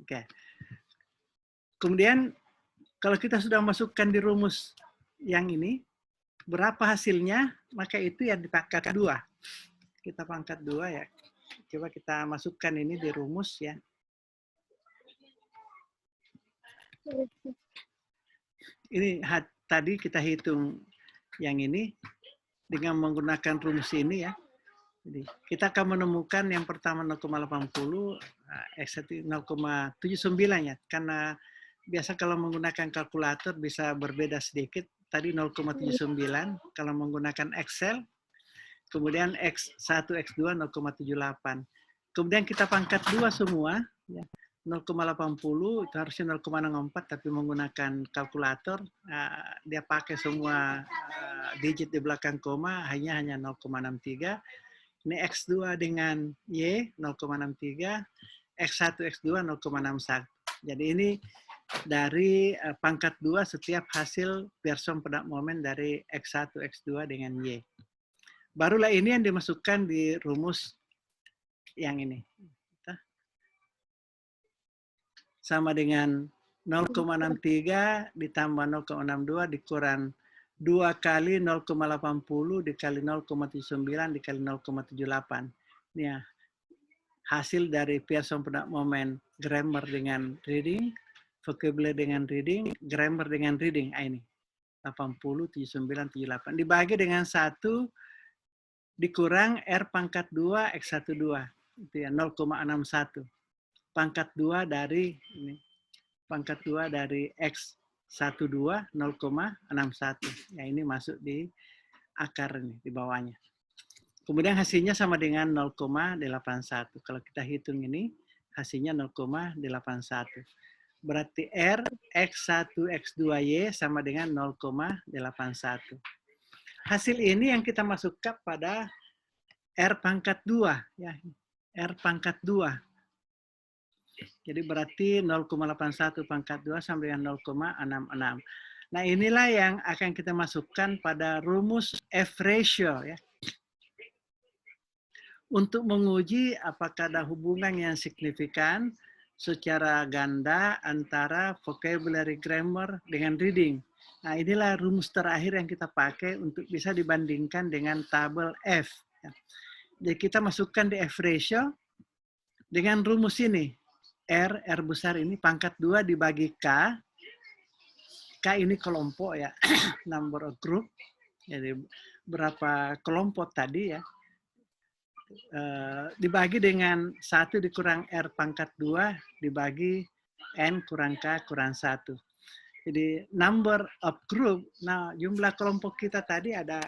Oke. Kemudian kalau kita sudah masukkan di rumus yang ini, berapa hasilnya, maka itu yang dipangkat 2. Kita pangkat 2 ya. Coba kita masukkan ini di rumus ya. Ini tadi kita hitung yang ini dengan menggunakan rumus ini ya. Jadi kita akan menemukan yang pertama 0,80, X1 0,79 ya. Karena biasa kalau menggunakan kalkulator bisa berbeda sedikit. Tadi 0,79 kalau menggunakan Excel. Kemudian X1, X2 0,78. Kemudian kita pangkat 2 semua ya. 0,80 itu harusnya 0,64 tapi menggunakan kalkulator dia pakai semua digit di belakang koma hanya 0,63. Ini X2 dengan Y 0,63, X1 X2 0,61. Jadi ini dari pangkat 2 setiap hasil Pearson product moment dari X1 X2 dengan Y. Barulah ini yang dimasukkan di rumus yang ini. Sama dengan 0,63 ditambah 0,62 dikurang 2 kali 0,80 dikali 0,79 dikali 0,78. Ini ya, hasil dari Pearson product moment grammar dengan reading, vocabulary dengan reading, grammar dengan reading. Ini 80, 79, 78. Dibagi dengan 1 dikurang R pangkat 2 X12. Itu ya 0,61. Pangkat 2 dari ini. Pangkat 2 dari X12 0,61. Ya ini masuk di akar ini di bawahnya. Kemudian hasilnya sama dengan 0,81. Kalau kita hitung ini hasilnya 0,81. Berarti R X1 X2Y sama dengan 0,81. Hasil ini yang kita masukkan pada R pangkat 2 ya. R pangkat 2. Jadi berarti 0,81 pangkat 2 sama dengan 0,66. Nah inilah yang akan kita masukkan pada rumus F ratio ya. Untuk menguji apakah ada hubungan yang signifikan secara ganda antara vocabulary grammar dengan reading. Nah inilah rumus terakhir yang kita pakai untuk bisa dibandingkan dengan tabel F. Jadi kita masukkan di F ratio dengan rumus ini. R besar ini pangkat 2 dibagi K. K ini kelompok ya, number of group. Jadi berapa kelompok tadi ya. Dibagi dengan 1 dikurang R pangkat 2 dibagi N kurang K kurang 1. Jadi number of group, nah jumlah kelompok kita tadi ada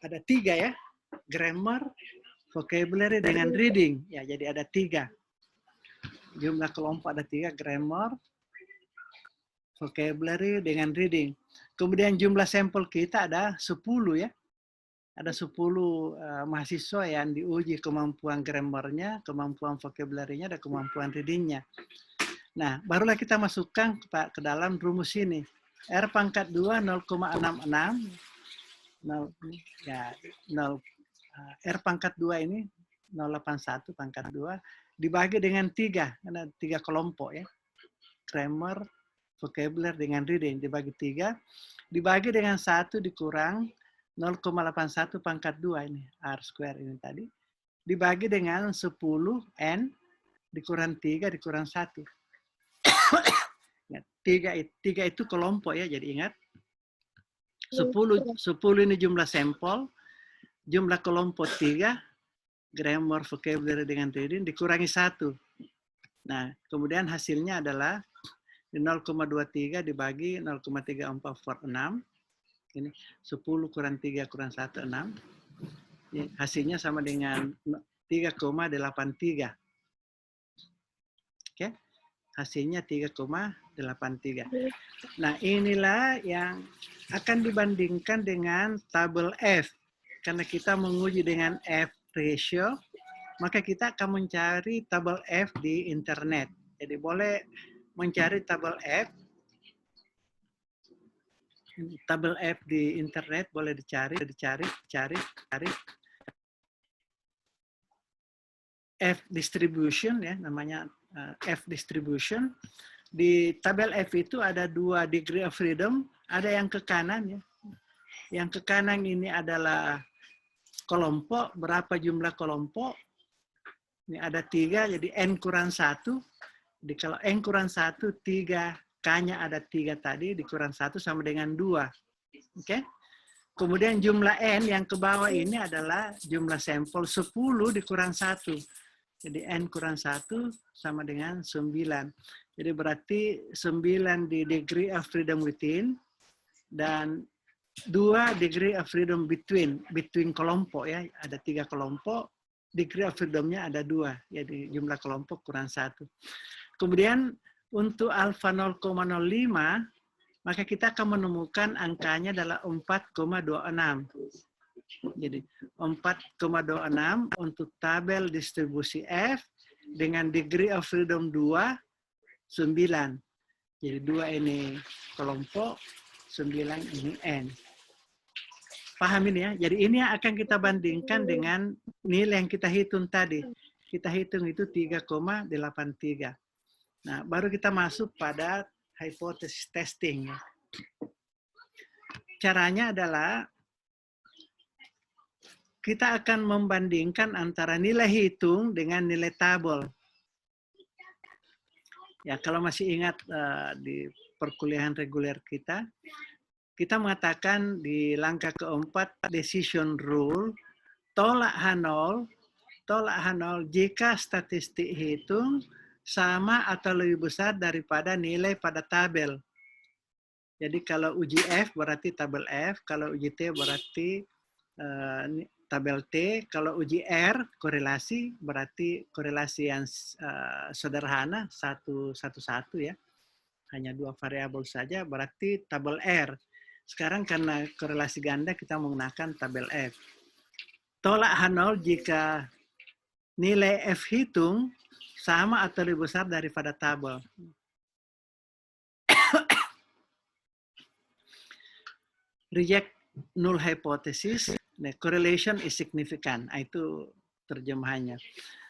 3 ya. Grammar, vocabulary dengan reading. Ya, jadi ada 3. Jumlah kelompok ada 3, grammar, vocabulary dengan reading. Kemudian jumlah sampel kita ada 10 ya. Ada 10 mahasiswa yang diuji kemampuan grammarnya, kemampuan vocabulary-nya, dan kemampuan reading-nya. Nah, barulah kita masukkan ke dalam rumus ini. R pangkat 2 0,66 0, ya 0 R pangkat 2 ini 081 pangkat 2 dibagi dengan 3 karena 3 kelompok ya. Grammar, vocabulary dengan reading dibagi 3 dibagi dengan 1 dikurang 0,81 pangkat 2 ini R square ini tadi dibagi dengan 10 N dikurang 3 dikurang 1. Tiga itu kelompok ya, jadi ingat 10 ini jumlah sampel, jumlah kelompok 3, grammar, vocabulary dengan reading dikurangi 1. Nah, kemudian hasilnya adalah 0,23 dibagi 0,3446. Ini 10 kurang 3 kurang 1, 6. Ini hasilnya sama dengan 3,83. Oke, hasilnya 3,83. Nah, inilah yang akan dibandingkan dengan tabel F. Karena kita menguji dengan F ratio, maka kita akan mencari tabel F di internet. Jadi boleh mencari tabel F. Tabel F di internet boleh dicari. F distribution ya, namanya F distribution. Di tabel F itu ada 2 degree of freedom, ada yang ke kanan ya. Yang ke kanan ini adalah kelompok, berapa jumlah kelompok. Ini ada 3, jadi N kurang 1. Jadi kalau N kurang 1, 3, K-nya ada 3 tadi, dikurang 1 sama dengan 2. Oke? Kemudian jumlah N yang ke bawah ini adalah jumlah sampel 10 dikurang 1. Jadi N kurang 1 sama dengan 9. Jadi berarti 9 di degree of freedom within dan 2 degree of freedom between kelompok ya. Ada 3 kelompok, degree of freedom-nya ada 2. Jadi jumlah kelompok kurang 1. Kemudian untuk alfa 0,05 maka kita akan menemukan angkanya adalah 4,26. Jadi 4,26 untuk tabel distribusi F dengan degree of freedom 2, 9. Jadi 2 ini kelompok, 9 ini N. Paham ini ya? Jadi ini yang akan kita bandingkan dengan nilai yang kita hitung tadi. Kita hitung itu 3,83. Nah, baru kita masuk pada hypothesis testing. Caranya adalah kita akan membandingkan antara nilai hitung dengan nilai tabel. Ya, kalau masih ingat di perkuliahan reguler kita mengatakan di langkah keempat decision rule, tolak H0 jika statistik hitung sama atau lebih besar daripada nilai pada tabel. Jadi kalau uji F berarti tabel F, kalau uji T berarti tabel T, kalau uji R korelasi berarti korelasi yang sederhana 1-1 ya, hanya 2 variabel saja berarti tabel R. Sekarang karena korelasi ganda kita menggunakan tabel F. Tolak H0 jika nilai F hitung sama atau lebih besar daripada tabel. Reject null hypothesis. Nah, correlation is significant. Itu terjemahannya.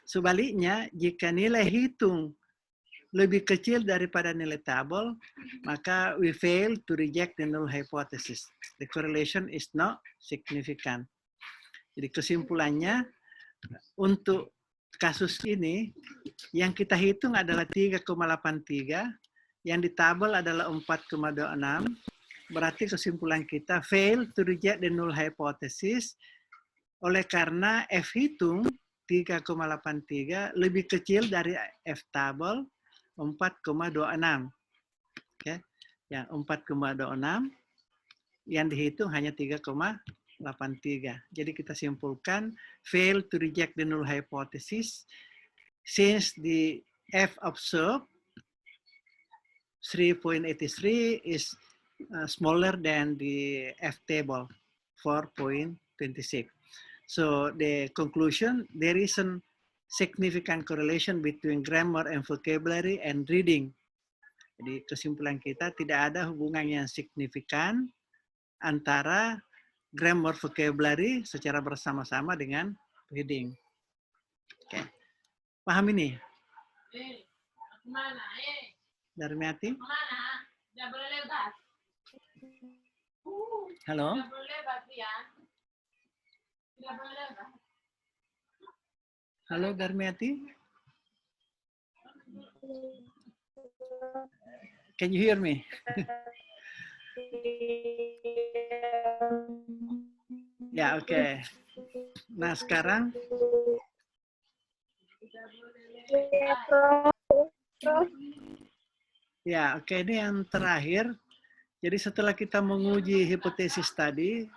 Sebaliknya, jika nilai hitung lebih kecil daripada nilai tabel, maka we fail to reject the null hypothesis. The correlation is not significant. Jadi kesimpulannya, untuk kasus ini, yang kita hitung adalah 3,83, yang di tabel adalah 4,26, berarti kesimpulan kita fail to reject the null hypothesis oleh karena F hitung 3,83 lebih kecil dari F tabel 4,26. Oke, yang 4,26 yang dihitung hanya 3,83. Jadi kita simpulkan fail to reject the null hypothesis since the F observed 3.83 is smaller than the F table 4.26. So the conclusion, there isn't significant correlation between grammar and vocabulary and reading. Jadi kesimpulan kita tidak ada hubungan yang signifikan antara grammar vocabulary secara bersama-sama dengan reading. Oke. Paham ini? Darmiati? Halo? Halo Darmiati? Can you hear me? Ya, oke. Nah, sekarang ya, oke, ini yang terakhir. Jadi setelah kita menguji hipotesis tadi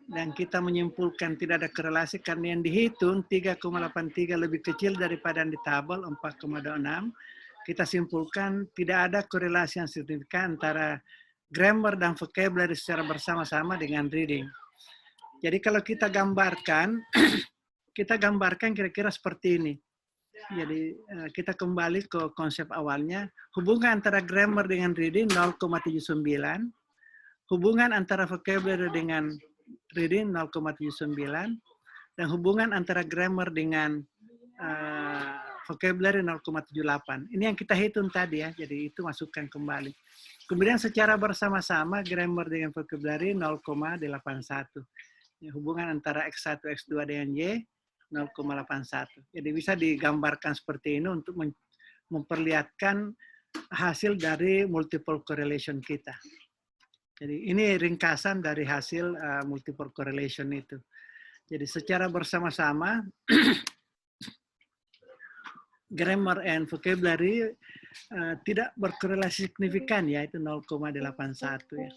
dan kita menyimpulkan tidak ada korelasi karena yang dihitung 3,83 lebih kecil daripada yang di tabel 4,26, kita simpulkan tidak ada korelasi yang signifikan antara grammar dan vocabulary secara bersama-sama dengan reading. Jadi kalau kita gambarkan kira-kira seperti ini. Jadi kita kembali ke konsep awalnya, hubungan antara grammar dengan reading 0,79, hubungan antara vocabulary dengan reading 0,79, dan hubungan antara grammar dengan vocabulary 0,78. Ini yang kita hitung tadi ya, jadi itu masukkan kembali. Kemudian secara bersama-sama grammar dengan vocabulary 0,81. Hubungan antara X1, X2 dengan Y 0,81. Jadi bisa digambarkan seperti ini untuk memperlihatkan hasil dari multiple correlation kita. Jadi ini ringkasan dari hasil multiple correlation itu. Jadi secara bersama-sama grammar and vocabulary tidak berkorelasi signifikan, yaitu 0,81 ya.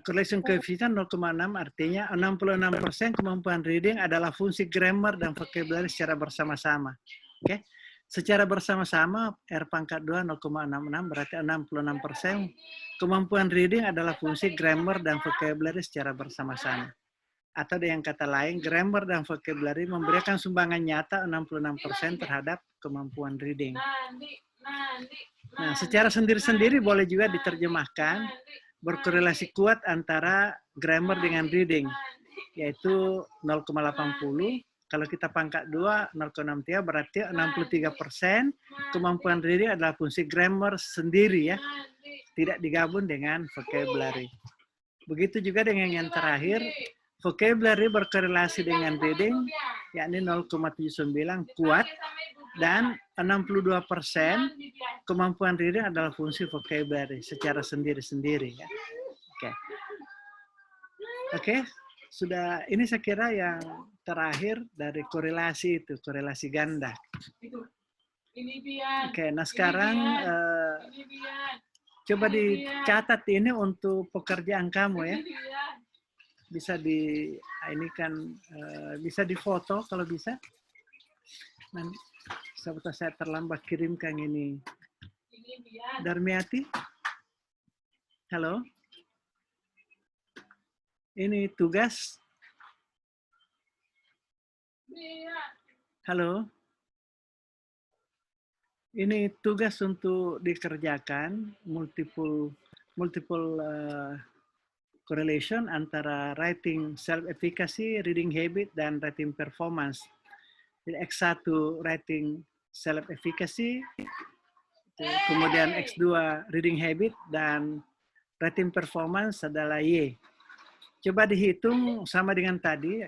Correlation coefficient 0,6 artinya 66% kemampuan reading adalah fungsi grammar dan vocabulary secara bersama-sama. Oke. Secara bersama-sama R pangkat 2 0,66 berarti 66% kemampuan reading adalah fungsi grammar dan vocabulary secara bersama-sama. Atau dengan kata lain, grammar dan vocabulary memberikan sumbangan nyata 66% terhadap kemampuan reading. Nah, secara sendiri-sendiri boleh juga diterjemahkan berkorelasi kuat antara grammar dengan reading, yaitu 0,80. Kalau kita pangkat 2, 0,63 berarti 63% kemampuan reading adalah fungsi grammar sendiri ya, tidak digabung dengan vocabulary. Begitu juga dengan yang terakhir, vocabulary berkorelasi dengan reading, yakni 0,79 kuat, dan 62% kemampuan reading adalah fungsi vocabulary secara sendiri-sendiri. Ya. Oke, sudah ini saya kira yang terakhir dari korelasi itu, korelasi ganda. Oke, nah sekarang coba dicatat ini untuk pekerjaan kamu ya. Bisa bisa difoto kalau bisa. Nanti sahabat saya terlambat kirimkan ini. Darmiati, halo. Ini tugas. Halo. Ini tugas untuk dikerjakan multiple correlation antara writing self-efficacy, reading habit, dan writing performance. Jadi X1 writing self-efficacy, kemudian X2 reading habit, dan writing performance adalah Y. Coba dihitung sama dengan tadi.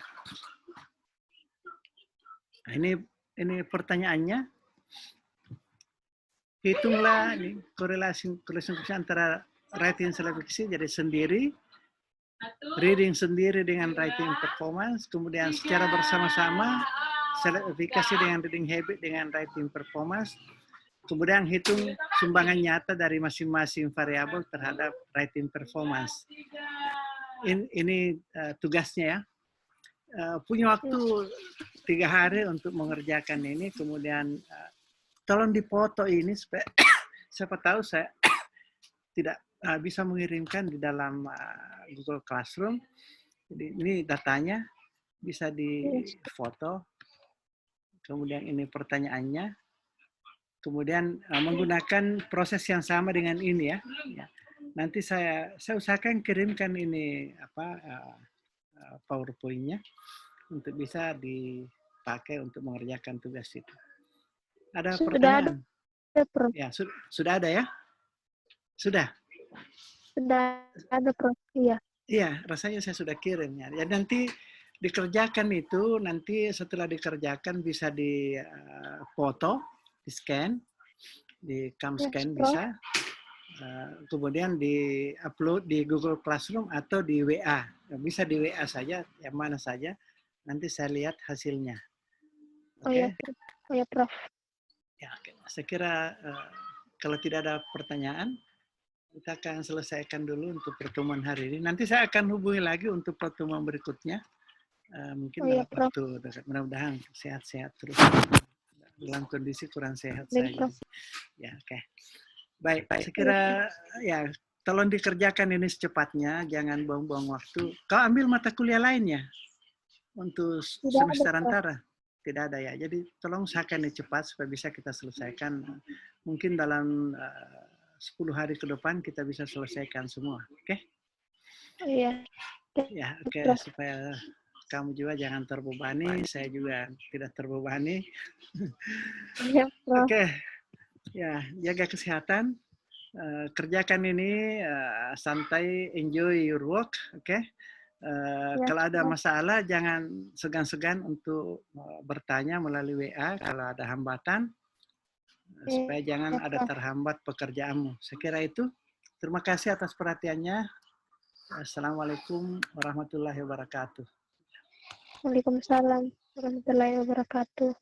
Nah, ini pertanyaannya. Hitunglah ini korelasi antara writing self-efficacy jadi sendiri, reading sendiri dengan writing performance, kemudian secara bersama-sama self-efficacy dengan reading habit dengan writing performance, kemudian hitung sumbangan nyata dari masing-masing variabel terhadap writing performance. Ini tugasnya ya. Punya waktu 3 hari untuk mengerjakan ini, kemudian tolong dipoto ini supaya siapa tahu saya tidak bisa mengirimkan di dalam Google Classroom. Jadi ini datanya bisa difoto. kemudian ini pertanyaannya, kemudian menggunakan proses yang sama dengan ini ya. Nanti saya usahakan kirimkan ini PowerPoint-nya untuk bisa dipakai untuk mengerjakan tugas itu. Ada Sudah pertanyaan? ada, Prof. Ya, sudah ada ya? Sudah? Sudah ada, Prof. Iya. Iya, rasanya saya sudah kirim ya. Ya nanti dikerjakan itu, nanti setelah dikerjakan bisa di foto, di scan, di cam Yes, scan Prof. bisa, kemudian di upload di Google Classroom atau di WA. Bisa di WA saja, yang mana saja. Nanti saya lihat hasilnya. Oh Oke? ya, Prof. Oh ya, Prof. Ya, oke. Saya kira kalau tidak ada pertanyaan, kita akan selesaikan dulu untuk pertemuan hari ini. Nanti saya akan hubungi lagi untuk pertemuan berikutnya. Mungkin Oh ya, dalam Prof. waktu dekat. Mudah-mudahan sehat-sehat terus. Dalam kondisi kurang sehat Baik, saja. Prof. Ya, oke. Baik, saya kira ya tolong dikerjakan ini secepatnya, jangan buang-buang waktu. Kau ambil mata kuliah lainnya untuk Tidak ada, semester Prof. antara? Tidak ada ya. Jadi tolong usahakan ini cepat supaya bisa kita selesaikan. Mungkin dalam 10 hari ke depan kita bisa selesaikan semua. Oke? Oh iya. Ya, oke. Prof. Supaya kamu juga jangan terbebani, saya juga tidak terbebani. Iya, Prof. Oke, ya jaga kesehatan, kerjakan ini santai, enjoy your work, oke? Yes, Kalau ada Prof. masalah jangan segan-segan untuk bertanya melalui WA kalau ada hambatan, supaya jangan Iya, ada Prof. terhambat pekerjaanmu. Saya kira itu. Terima kasih atas perhatiannya. Assalamualaikum warahmatullahi wabarakatuh. Waalaikumsalam warahmatullahi wabarakatuh.